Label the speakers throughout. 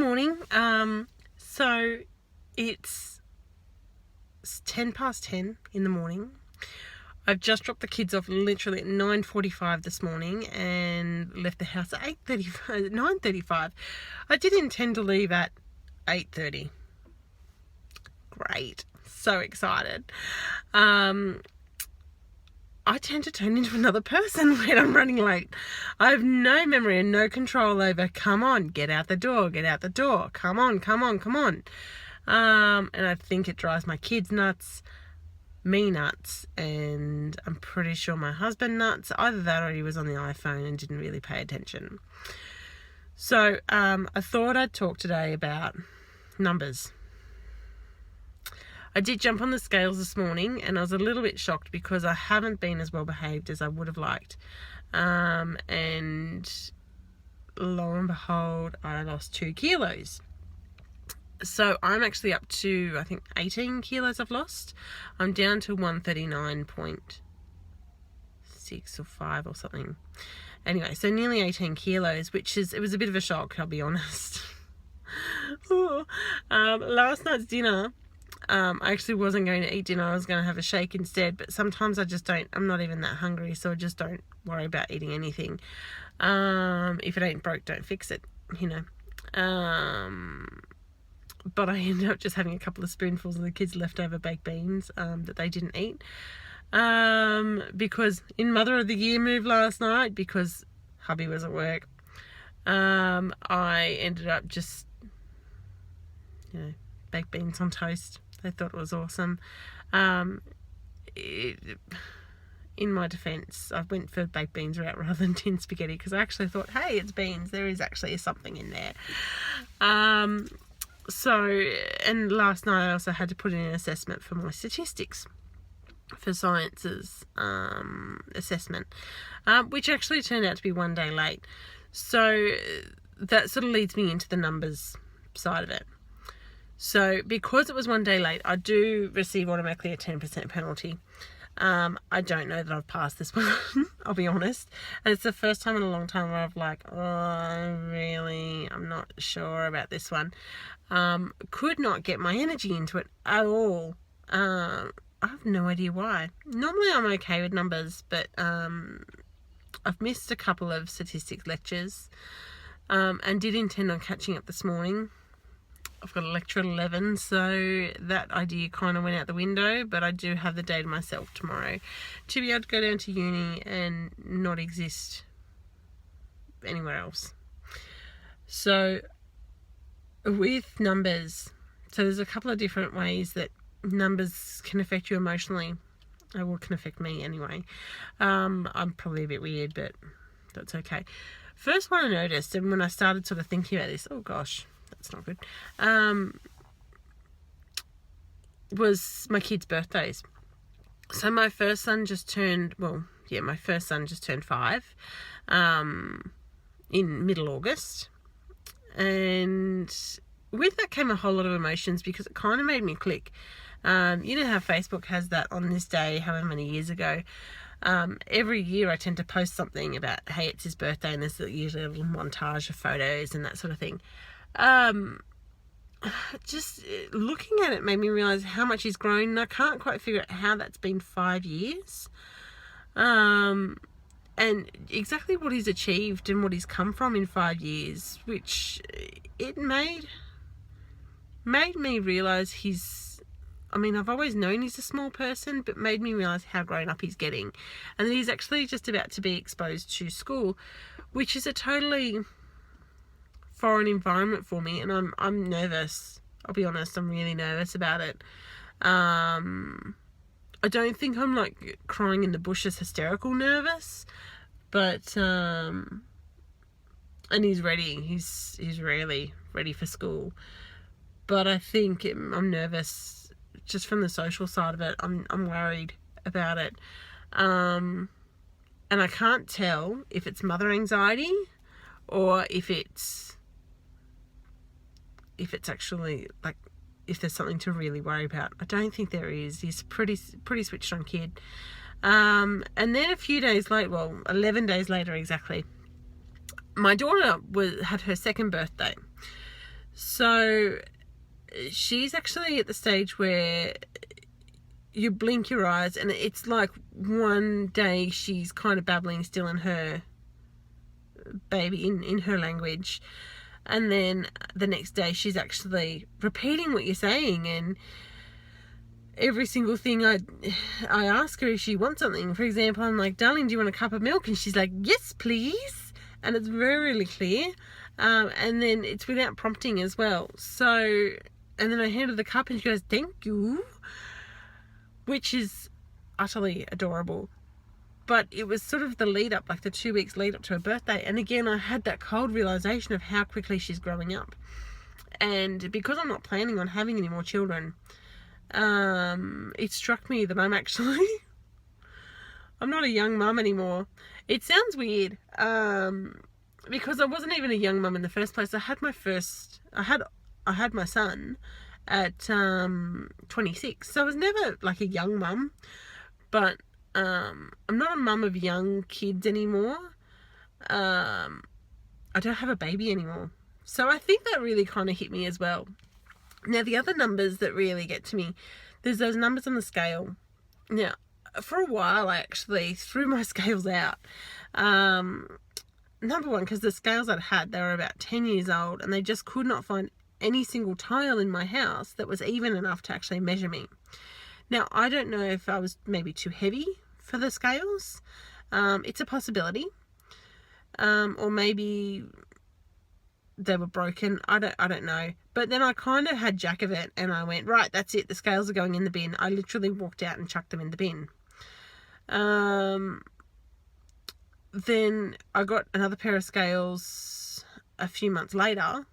Speaker 1: morning. So it's 10 past 10 in the morning. I've just dropped the kids off literally at 9:45 this morning and left the house at 9:35. I did intend to leave at 8:30. Great. So excited. I tend to turn into another person when I'm running late. I have no memory and no control over, come on, get out the door, come on. And I think it drives my kids nuts, me nuts, and I'm pretty sure my husband nuts. Either that or he was on the iPhone and didn't really pay attention. So I thought I'd talk today about numbers. I did jump on the scales this morning and I was a little bit shocked because I haven't been as well behaved as I would have liked. And lo and behold, I lost 2 kilos. So I'm actually up to, I think, 18 kilos I've lost. I'm down to 139.6 or 5 or something. Anyway, so nearly 18 kilos, it was a bit of a shock, I'll be honest. Last night's dinner, I actually wasn't going to eat dinner. I was going to have a shake instead, but sometimes I'm not even that hungry, so I just don't worry about eating anything. If it ain't broke, don't fix it, But I ended up just having a couple of spoonfuls of the kids' leftover baked beans that they didn't eat. Because in Mother of the Year move last night, because hubby was at work, I ended up just, baked beans on toast. They thought it was awesome. In my defence, I went for baked beans route rather than tin spaghetti because I actually thought, hey, it's beans. There is actually something in there. And last night I also had to put in an assessment for my statistics for sciences assessment, which actually turned out to be one day late. So that sort of leads me into the numbers side of it. So because it was one day late, I do receive automatically a 10% penalty. I don't know that I've passed this one, I'll be honest. And it's the first time in a long time where I'm not sure about this one. Could not get my energy into it at all. I have no idea why. Normally I'm okay with numbers, but I've missed a couple of statistics lectures and did intend on catching up this morning. I've got a lecture at 11, so that idea kind of went out the window, but I do have the day to myself tomorrow to be able to go down to uni and not exist anywhere else. So with numbers, so there's a couple of different ways that numbers can affect you emotionally. Or can affect me anyway. I'm probably a bit weird, but that's okay. First one I noticed, and when I started sort of thinking about this, oh gosh, that's not good, was my kids' birthdays. So my first son just turned 5 in middle August. And with that came a whole lot of emotions because it kind of made me click. You know how Facebook has that on this day, however many years ago. Every year I tend to post something about, hey, it's his birthday, and there's usually a little montage of photos and that sort of thing. Just looking at it made me realise how much he's grown, and I can't quite figure out how that's been 5 years. And exactly what he's achieved and what he's come from in 5 years, which it made me realise I've always known he's a small person, but made me realise how grown up he's getting. And that he's actually just about to be exposed to school, which is a totally foreign environment for me, and I'm nervous. I'll be honest, I'm really nervous about it. I don't think I'm like crying in the bushes, hysterical nervous, but and he's ready. He's really ready for school, but I think I'm nervous just from the social side of it. I'm worried about it, and I can't tell if it's mother anxiety or if it's actually if there's something to really worry about. I don't think there is. He's a pretty switched on kid. And then a few days later, 11 days later exactly, my daughter had her second birthday. So she's actually at the stage where you blink your eyes and it's like one day she's kind of babbling still in her baby, in her language, and then the next day she's actually repeating what you're saying. And every single thing I ask her if she wants something. For example, I'm like, darling, do you want a cup of milk? And she's like, yes, please. And it's very, really clear. And then it's without prompting as well. So, and then I hand her the cup and she goes, thank you, which is utterly adorable. But it was sort of the lead up, like the 2 weeks lead up to her birthday. And again, I had that cold realization of how quickly she's growing up. And because I'm not planning on having any more children, it struck me that I'm not a young mum anymore. It sounds weird, because I wasn't even a young mum in the first place. I had my son at 26, so I was never like a young mum. But I'm not a mum of young kids anymore. I don't have a baby anymore, so I think that really kind of hit me as well. Now, the other numbers that really get to me, there's those numbers on the scale. Now, for a while, I actually threw my scales out. Number one, because the scales I'd had, they were about 10 years old, and they just could not find any single tile in my house that was even enough to actually measure me. Now, I don't know if I was maybe too heavy for the scales. It's a possibility. Or maybe they were broken. I don't know. But then I kind of had jack of it and I went, right, that's it. The scales are going in the bin. I literally walked out and chucked them in the bin. Then I got another pair of scales a few months later,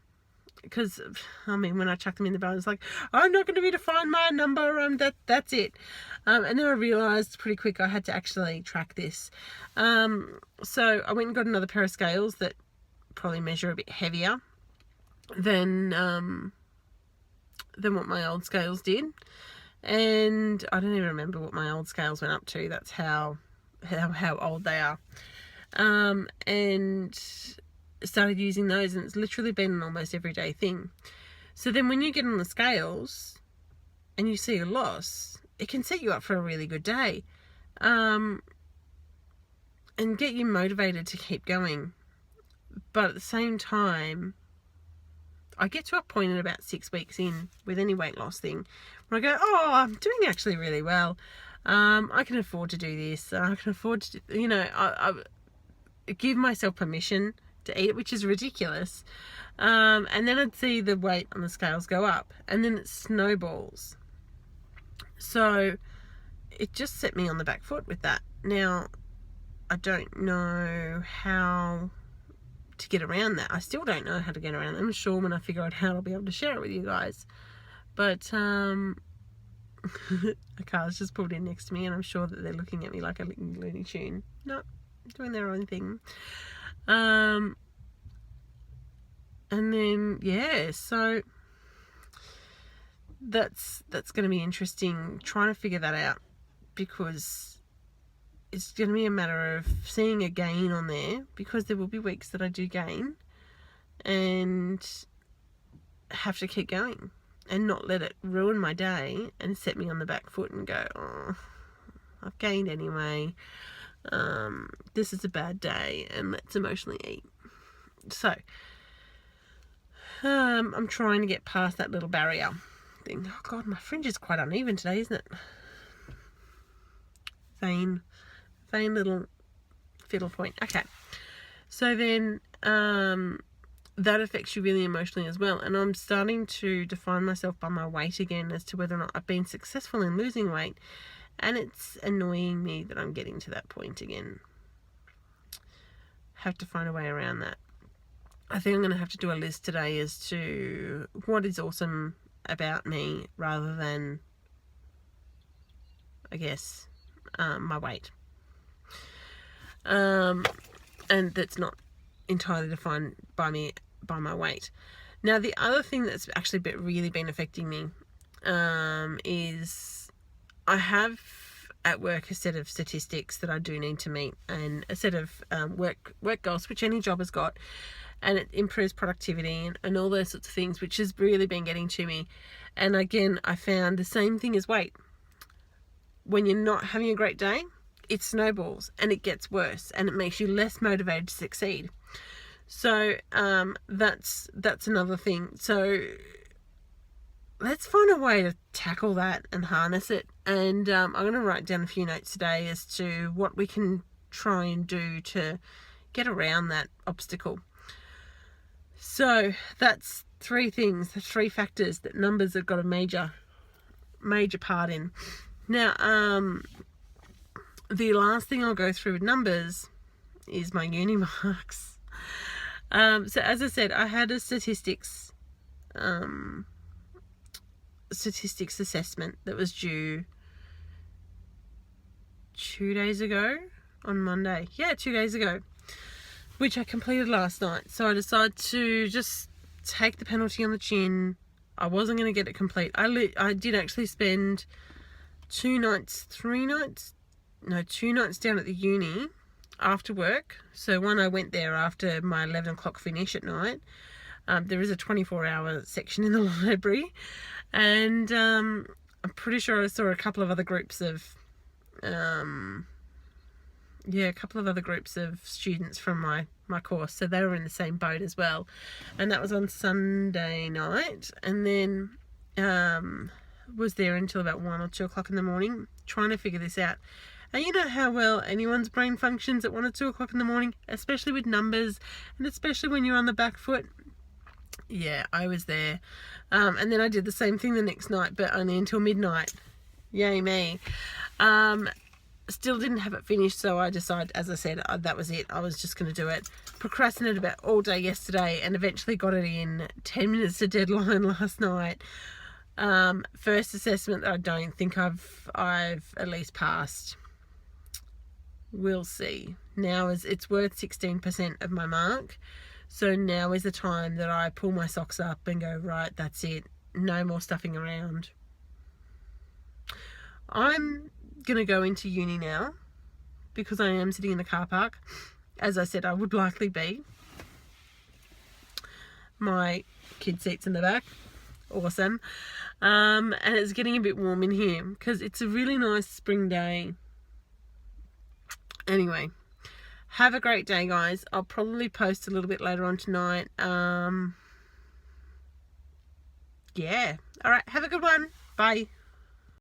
Speaker 1: because, I mean, when I chucked them in the bin, I was like, I'm not going to be able to find my number. That's it. And then I realised pretty quick I had to actually track this. So I went and got another pair of scales that probably measure a bit heavier than what my old scales did. And I don't even remember what my old scales went up to. That's how old they are. And started using those, and it's literally been an almost everyday thing. So then when you get on the scales and you see a loss, it can set you up for a really good day, and get you motivated to keep going. But at the same time, I get to a point in about 6 weeks in with any weight loss thing where I go, oh, I'm doing actually really well. I can afford to do this. I can afford to, I give myself permission to eat, which is ridiculous. And then I'd see the weight on the scales go up, and then it snowballs. So it just set me on the back foot with that. Now, I don't know how to get around that. I still don't know how to get around it. I'm sure when I figure out how, I'll be able to share it with you guys. But a car's just pulled in next to me, and I'm sure that they're looking at me like a Looney Tune. No, doing their own thing. And then, yeah, so that's going to be interesting, trying to figure that out, because it's going to be a matter of seeing a gain on there, because there will be weeks that I do gain and have to keep going and not let it ruin my day and set me on the back foot and go, oh, I've gained anyway. This is a bad day, and let's emotionally eat. So I'm trying to get past that little barrier thing. Oh God, my fringe is quite uneven today, isn't it? Vain little fiddle point. Okay, so then that affects you really emotionally as well, and I'm starting to define myself by my weight again as to whether or not I've been successful in losing weight, and it's annoying me that I'm getting to that point again. Have to find a way around that. I think I'm going to have to do a list today as to what is awesome about me, rather than, I guess, my weight. And that's not entirely defined by my weight. Now, the other thing that's actually really been affecting me is I have at work a set of statistics that I do need to meet, and a set of work goals, which any job has got. and it improves productivity and all those sorts of things, which has really been getting to me. And again, I found the same thing as weight. When you're not having a great day, it snowballs and it gets worse and it makes you less motivated to succeed. So that's another thing. So let's find a way to tackle that and harness it. And I'm going to write down a few notes today as to what we can try and do to get around that obstacle. So that's 3 things, the 3 factors that numbers have got a major part in. Now, the last thing I'll go through with numbers is my uni marks. So as I said, I had a statistics assessment that was due 2 days ago on Monday. Yeah, 2 days ago, which I completed last night. So I decided to just take the penalty on the chin. I wasn't going to get it complete. I did actually spend 2 nights down at the uni after work. So one, I went there after my 11 o'clock finish at night. There is a 24-hour section in the library, and I'm pretty sure I saw a couple of other groups of students from my course, so they were in the same boat as well. And that was on Sunday night, and then was there until about 1 or 2 o'clock in the morning trying to figure this out. And you know how well anyone's brain functions at 1 or 2 o'clock in the morning, especially with numbers, and especially when you're on the back foot. Yeah, I was there. And then I did the same thing the next night, but only until midnight. Yay me. Still didn't have it finished, so I decided, as I said, that was it. I was just going to do it. Procrastinated about all day yesterday and eventually got it in 10 minutes to deadline last night. First assessment that I don't think I've at least passed. We'll see. Now it's worth 16% of my mark. So now is the time that I pull my socks up and go, right, that's it. No more stuffing around. I'm going to go into uni now because I am sitting in the car park. As I said, I would likely be. My kid seat's in the back. Awesome. And it's getting a bit warm in here because it's a really nice spring day. Anyway, have a great day, guys. I'll probably post a little bit later on tonight. Yeah. All right. Have a good one. Bye.